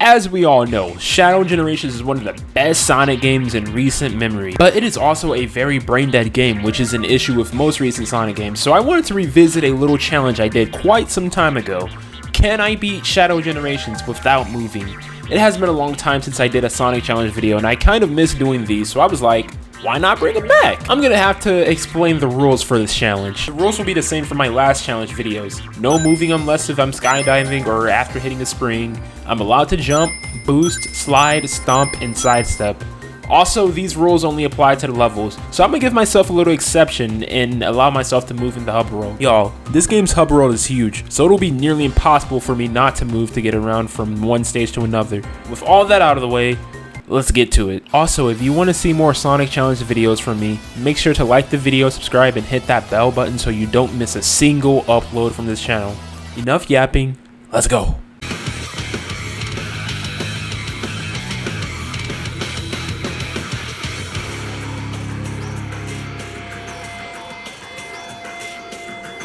As we all know, Shadow Generations is one of the best Sonic games in recent memory, but it is also a very brain-dead game, which is an issue with most recent Sonic games, so I wanted to revisit a little challenge I did quite some time ago. Can I beat Shadow Generations without moving? It has been a long time since I did a Sonic challenge video, and I kind of miss doing these, so I was like, why not bring it back? I'm gonna have to explain the rules for this challenge. The rules will be the same for my last challenge videos. No moving unless if I'm skydiving or after hitting a spring. I'm allowed to jump, boost, slide, stomp, and sidestep. Also, these rules only apply to the levels, so I'm gonna give myself a little exception and allow myself to move in the hub world. Y'all, this game's hub world is huge, so it'll be nearly impossible for me not to move to get around from one stage to another. With all that out of the way, let's get to it. Also, if you want to see more Sonic Challenge videos from me, make sure to like the video, subscribe, and hit that bell button so you don't miss a single upload from this channel. Enough yapping, let's go.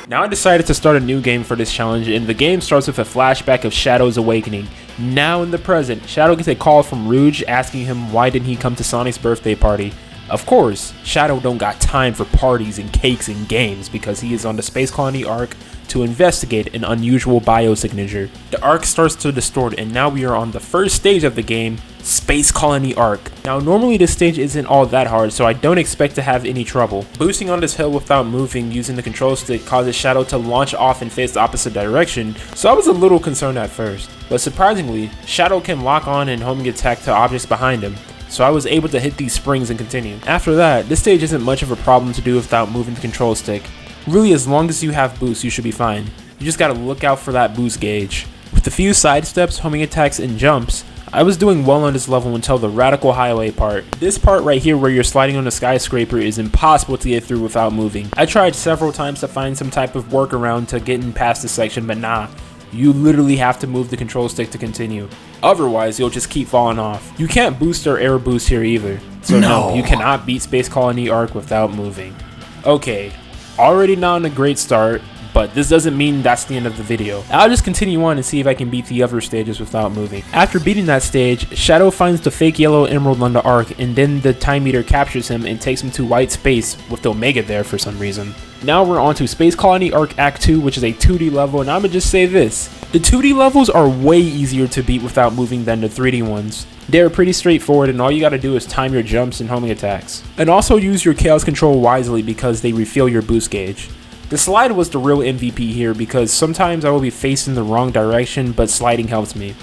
Now I decided to start a new game for this challenge, and the game starts with a flashback of Shadow's awakening. Now in the present, Shadow gets a call from Rouge asking him why didn't he come to Sonic's birthday party. Of course, Shadow don't got time for parties and cakes and games because he is on the Space Colony Ark to investigate an unusual biosignature. The Ark starts to distort, and now we are on the first stage of the game, Space Colony Ark. Now normally this stage isn't all that hard, so I don't expect to have any trouble. Boosting on this hill without moving using the control stick causes Shadow to launch off and face the opposite direction, so I was a little concerned at first. But surprisingly, Shadow can lock on and homing attack to objects behind him, so I was able to hit these springs and continue. After that, this stage isn't much of a problem to do without moving the control stick. Really, as long as you have boost, you should be fine. You just gotta look out for that boost gauge. With a few side steps, homing attacks, and jumps, I was doing well on this level until the Radical Highway part. This part right here where you're sliding on a skyscraper is impossible to get through without moving. I tried several times to find some type of workaround to getting past this section, but nah. You literally have to move the control stick to continue. Otherwise, you'll just keep falling off. You can't boost or air boost here either. So no, you cannot beat Space Colony Ark without moving. Okay, already not on a great start, but this doesn't mean that's the end of the video. I'll just continue on and see if I can beat the other stages without moving. After beating that stage, Shadow finds the fake yellow emerald on the Ark, and then the Time Meter captures him and takes him to white space with the Omega there for some reason. Now we're on to Space Colony Ark Act 2, which is a 2D level, and I'ma just say this. The 2D levels are way easier to beat without moving than the 3D ones. They're pretty straightforward, and all you gotta do is time your jumps and homing attacks. And also use your Chaos Control wisely because they refill your boost gauge. The slide was the real MVP here because sometimes I will be facing the wrong direction, but sliding helps me.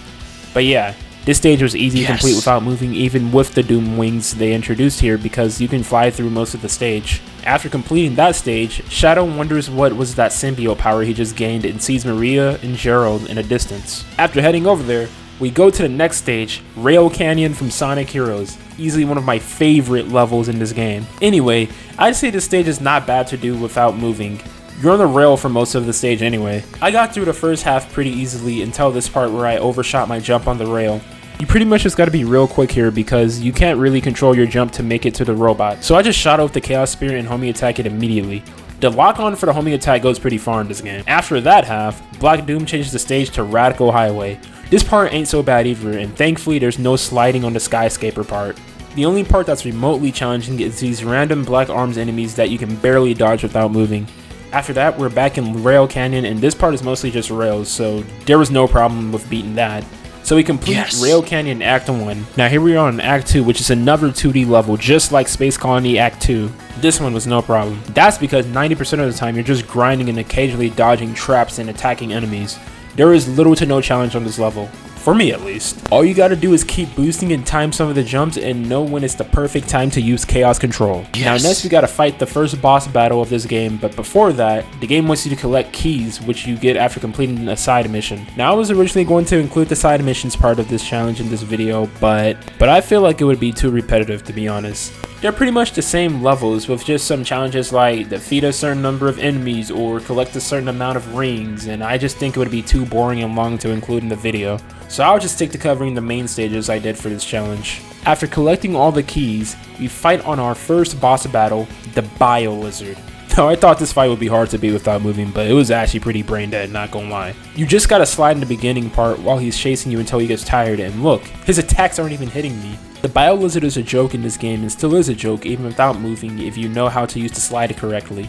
But yeah, this stage was easy to complete without moving, even with the Doom Wings they introduced here because you can fly through most of the stage. After completing that stage, Shadow wonders what was that symbiote power he just gained and sees Maria and Gerald in a distance. After heading over there, we go to the next stage, Rail Canyon from Sonic Heroes. Easily one of my favorite levels in this game. Anyway, I'd say this stage is not bad to do without moving. You're on the rail for most of the stage anyway. I got through the first half pretty easily until this part where I overshot my jump on the rail. You pretty much just gotta be real quick here because you can't really control your jump to make it to the robot. So I just shot out the Chaos Spirit and homing attack it immediately. The lock on for the homing attack goes pretty far in this game. After that half, Black Doom changes the stage to Radical Highway. This part ain't so bad either, and thankfully there's no sliding on the skyscraper part. The only part that's remotely challenging is these random black arms enemies that you can barely dodge without moving. After that, we're back in Rail Canyon, and this part is mostly just rails, so there was no problem with beating that. So we complete Rail Canyon Act 1. Now here we are on Act 2, which is another 2D level, just like Space Colony Act 2. This one was no problem. That's because 90% of the time you're just grinding and occasionally dodging traps and attacking enemies. There is little to no challenge on this level. For me at least. All you gotta do is keep boosting and time some of the jumps and know when it's the perfect time to use Chaos Control. Now next we gotta fight the first boss battle of this game, but before that, the game wants you to collect keys, which you get after completing a side mission. Now I was originally going to include the side missions part of this challenge in this video, but I feel like it would be too repetitive to be honest. They're pretty much the same levels with just some challenges like defeat a certain number of enemies or collect a certain amount of rings, and I just think it would be too boring and long to include in the video. So I'll just stick to covering the main stages I did for this challenge. After collecting all the keys, we fight on our first boss battle, the Bio Lizard. Now, I thought this fight would be hard to beat without moving, but it was actually pretty brain dead, not gonna lie. You just gotta slide in the beginning part while he's chasing you until he gets tired, and look, his attacks aren't even hitting me. The Bio Lizard is a joke in this game and still is a joke even without moving if you know how to use the slide correctly.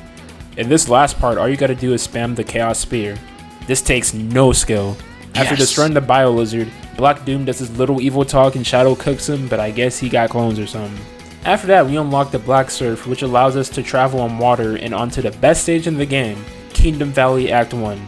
In this last part, all you gotta do is spam the Chaos Spear. This takes no skill. After destroying the Bio Lizard, Black Doom does his little evil talk and Shadow cooks him, but I guess he got clones or something. After that, we unlock the Black Surf, which allows us to travel on water and onto the best stage in the game, Kingdom Valley Act 1.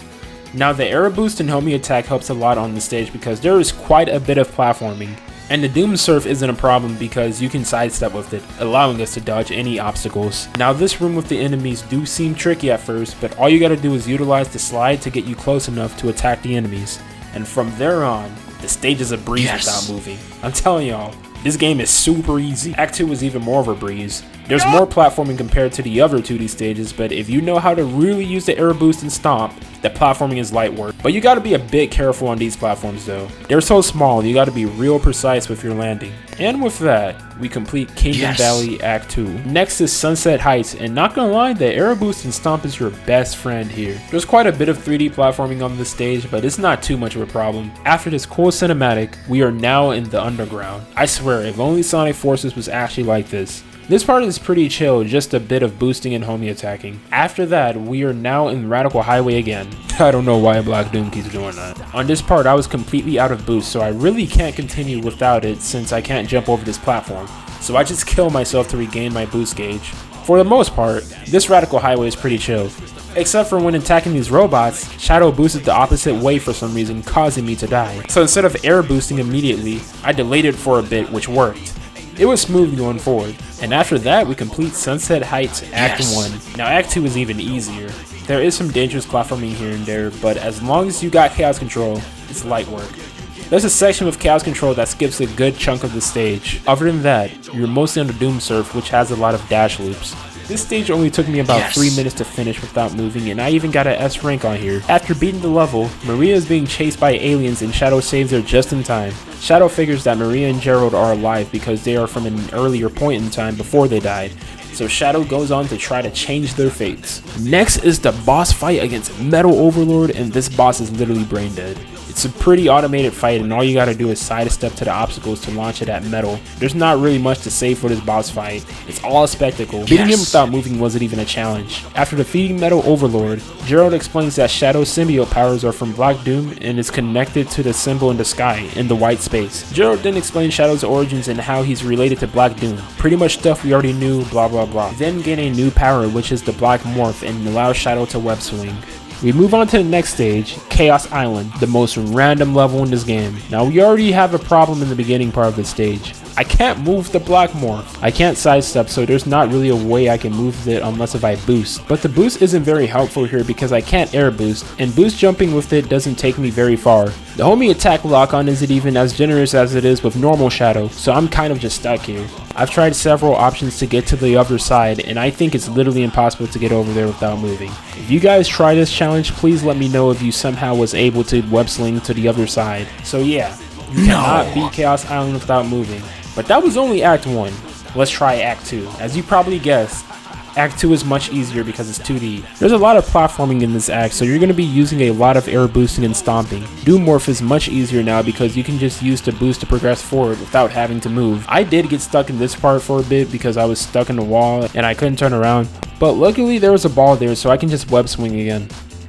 Now, the Air Boost and Homie Attack helps a lot on this stage because there is quite a bit of platforming. And the Doom Surf isn't a problem because you can sidestep with it, allowing us to dodge any obstacles. Now, this room with the enemies do seem tricky at first, but all you gotta do is utilize the slide to get you close enough to attack the enemies. And from there on, the stage is a breeze without moving. I'm telling y'all, this game is super easy. Act 2 is even more of a breeze. There's more platforming compared to the other 2D stages, but if you know how to really use the Air Boost and Stomp, the platforming is light work. But you gotta be a bit careful on these platforms though. They're so small, you gotta be real precise with your landing. And with that, we complete Kingdom Valley Act 2. Next is Sunset Heights, and not gonna lie, the Air Boost and Stomp is your best friend here. There's quite a bit of 3D platforming on this stage, but it's not too much of a problem. After this cool cinematic, we are now in the underground. I swear, if only Sonic Forces was actually like this. This part is pretty chill, just a bit of boosting and homie attacking. After that, we are now in Radical Highway again. I don't know why Black Doom keeps doing that. On this part, I was completely out of boost, so I really can't continue without it since I can't jump over this platform. So I just kill myself to regain my boost gauge. For the most part, this Radical Highway is pretty chill. Except for when attacking these robots, Shadow boosted the opposite way for some reason, causing me to die. So instead of air boosting immediately, I delayed it for a bit, which worked. It was smooth going forward. And after that, we complete Sunset Heights Act 1. Now Act 2 is even easier. There is some dangerous platforming here and there, but as long as you got Chaos Control, it's light work. There's a section with Chaos Control that skips a good chunk of the stage. Other than that, you're mostly on the Doom Surf, which has a lot of dash loops. This stage only took me about 3 minutes to finish without moving, and I even got an S rank on here. After beating the level, Maria is being chased by aliens and Shadow saves her just in time. Shadow figures that Maria and Gerald are alive because they are from an earlier point in time before they died. So Shadow goes on to try to change their fates. Next is the boss fight against Metal Overlord, and this boss is literally brain dead. It's a pretty automated fight, and all you gotta do is sidestep to the obstacles to launch it at Metal. There's not really much to say for this boss fight. It's all a spectacle. Beating him without moving wasn't even a challenge. After defeating Metal Overlord, Gerald explains that Shadow's symbiote powers are from Black Doom and is connected to the symbol in the sky, in the white space. Gerald then explains Shadow's origins and how he's related to Black Doom. Pretty much stuff we already knew, blah blah blah. Then gain a new power, which is the Black Morph, and allows Shadow to web swing. We move on to the next stage, Chaos Island, the most random level in this game. Now we already have a problem in the beginning part of the stage. I can't move the Black Morph. I can't sidestep, so there's not really a way I can move it unless if I boost. But the boost isn't very helpful here because I can't air boost, and boost jumping with it doesn't take me very far. The homie attack lock-on isn't even as generous as it is with normal Shadow, so I'm kind of just stuck here. I've tried several options to get to the other side, and I think it's literally impossible to get over there without moving. If you guys try this challenge, please let me know if you somehow was able to web sling to the other side. So yeah, you cannot beat Chaos Island without moving. But that was only Act 1. Let's try Act 2. As you probably guessed, Act 2 is much easier because it's 2D. There's a lot of platforming in this act, so you're going to be using a lot of air boosting and stomping. Doom Morph is much easier now because you can just use the boost to progress forward without having to move. I did get stuck in this part for a bit because I was stuck in the wall and I couldn't turn around, but luckily there was a ball there so I can just web swing again.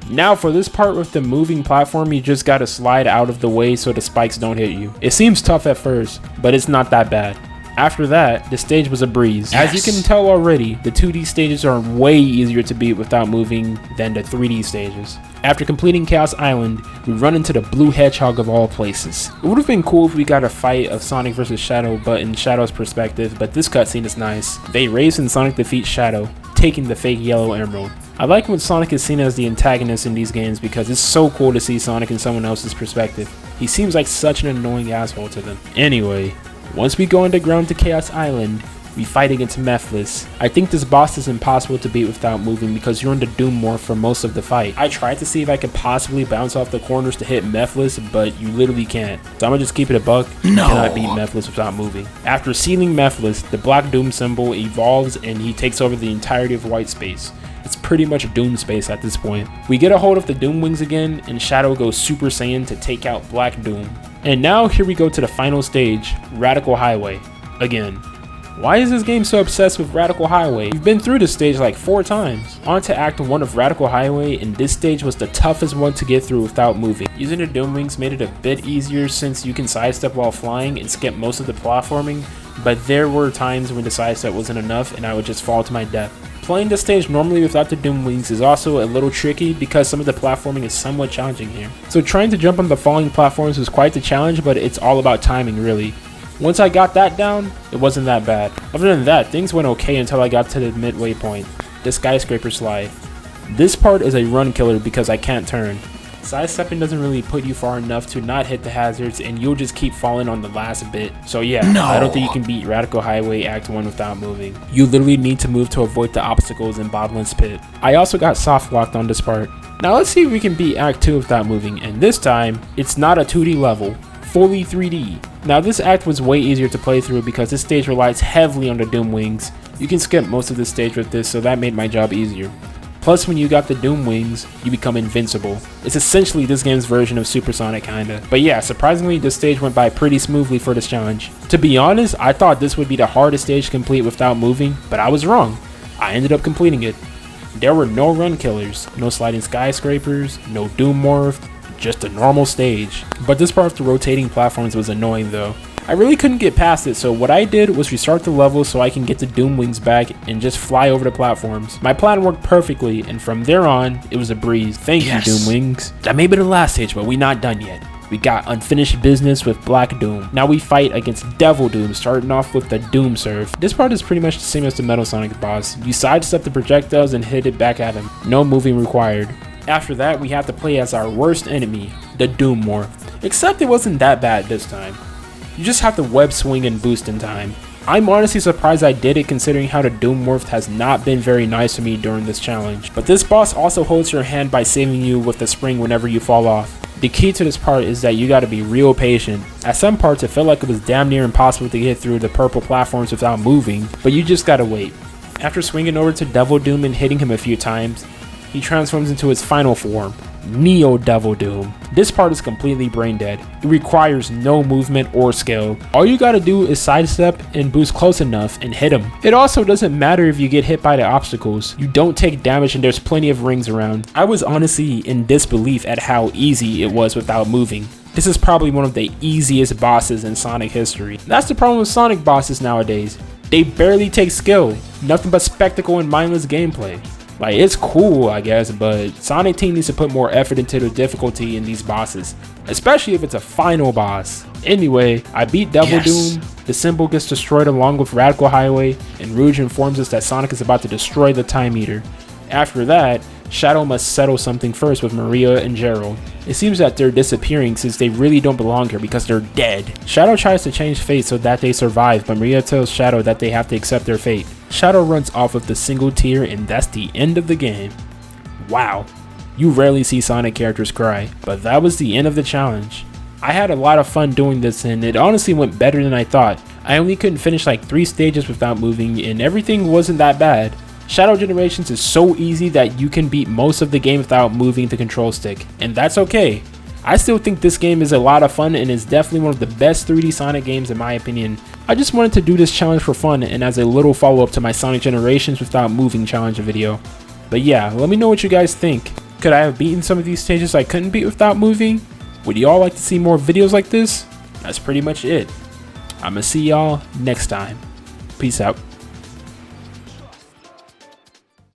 Now for this part with the moving platform, you just gotta slide out of the way so the spikes don't hit you. It seems tough at first, but it's not that bad. After that, the stage was a breeze. As you can tell already, the 2D stages are way easier to beat without moving than the 3D stages. After completing Chaos Island, we run into the Blue Hedgehog of all places. It would have been cool if we got a fight of Sonic vs Shadow, but in Shadow's perspective, but this cutscene is nice. They race and Sonic defeats Shadow, taking the fake yellow emerald. I like when Sonic is seen as the antagonist in these games because it's so cool to see Sonic in someone else's perspective. He seems like such an annoying asshole to them. Anyway, once we go underground to Chaos Island, we fight against Mephiles. I think this boss is impossible to beat without moving because you're in the Doom Morph for most of the fight. I tried to see if I could possibly bounce off the corners to hit Mephiles, but you literally can't. So I'm gonna just keep it a buck. You cannot beat Mephiles without moving. After sealing Mephiles, the Black Doom symbol evolves and he takes over the entirety of white space. It's pretty much Doom space at this point. We get a hold of the Doom Wings again, and Shadow goes Super Saiyan to take out Black Doom. And now here we go to the final stage, Radical Highway. Again. Why is this game so obsessed with Radical Highway? We've been through this stage like 4 times. On to Act 1 of Radical Highway, and this stage was the toughest one to get through without moving. Using the Doom Wings made it a bit easier since you can sidestep while flying and skip most of the platforming, but there were times when the sidestep wasn't enough and I would just fall to my death. Playing this stage normally without the Doom Wings is also a little tricky because some of the platforming is somewhat challenging here. So trying to jump on the falling platforms was quite the challenge, but it's all about timing really. Once I got that down, it wasn't that bad. Other than that, things went okay until I got to the midway point, the skyscraper slide. This part is a run killer because I can't turn. Sidestepping doesn't really put you far enough to not hit the hazards and you'll just keep falling on the last bit. So yeah, I don't think you can beat Radical Highway Act 1 without moving. You literally need to move to avoid the obstacles in Boblin's Pit. I also got soft locked on this part. Now let's see if we can beat Act 2 without moving, and this time, it's not a 2D level. Fully 3D. Now this act was way easier to play through because this stage relies heavily on the Doom Wings. You can skip most of the stage with this, so that made my job easier. Plus when you got the Doom Wings, you become invincible. It's essentially this game's version of Supersonic kinda. But yeah, surprisingly this stage went by pretty smoothly for this challenge. To be honest, I thought this would be the hardest stage to complete without moving, but I was wrong. I ended up completing it. There were no run killers, no sliding skyscrapers, no Doom Morph, just a normal stage. But this part of the rotating platforms was annoying though. I really couldn't get past it, so what I did was restart the level so I can get the Doom Wings back and just fly over the platforms. My plan worked perfectly, and from there on, it was a breeze. Thank you, Doom Wings. That may be the last stage, but we're not done yet. We got unfinished business with Black Doom. Now we fight against Devil Doom, starting off with the Doom Surf. This part is pretty much the same as the Metal Sonic boss. You sidestep the projectiles and hit it back at him. No moving required. After that, we have to play as our worst enemy, the Doom Morph. Except it wasn't that bad this time. You just have to web swing and boost in time. I'm honestly surprised I did it considering how the Doom Morph has not been very nice to me during this challenge. But this boss also holds your hand by saving you with the spring whenever you fall off. The key to this part is that you gotta be real patient. At some parts it felt like it was damn near impossible to get through the purple platforms without moving, but you just gotta wait. After swinging over to Devil Doom and hitting him a few times, he transforms into his final form, Neo Devil Doom. This part is completely brain dead. It requires no movement or skill. All you gotta do is sidestep and boost close enough and hit him. It also doesn't matter if you get hit by the obstacles. You don't take damage and there's plenty of rings around. I was honestly in disbelief at how easy it was without moving. This is probably one of the easiest bosses in Sonic history. That's the problem with Sonic bosses nowadays. They barely take skill. Nothing but spectacle and mindless gameplay. Like, it's cool, I guess, but Sonic Team needs to put more effort into the difficulty in these bosses, especially if it's a final boss. Anyway, I beat Devil Doom, the symbol gets destroyed along with Radical Highway, and Rouge informs us that Sonic is about to destroy the Time Eater. After that, Shadow must settle something first with Maria and Gerald. It seems that they're disappearing since they really don't belong here because they're dead. Shadow tries to change fate so that they survive, but Maria tells Shadow that they have to accept their fate. Shadow runs off with the single tear, and that's the end of the game. Wow, you rarely see Sonic characters cry, but that was the end of the challenge. I had a lot of fun doing this and it honestly went better than I thought. I only couldn't finish like 3 stages without moving and everything wasn't that bad. Shadow Generations is so easy that you can beat most of the game without moving the control stick, and that's okay. I still think this game is a lot of fun and is definitely one of the best 3D Sonic games in my opinion. I just wanted to do this challenge for fun and as a little follow up to my Sonic Generations without moving challenge video. But yeah, let me know what you guys think. Could I have beaten some of these stages I couldn't beat without moving? Would y'all like to see more videos like this? That's pretty much it. I'ma see y'all next time. Peace out.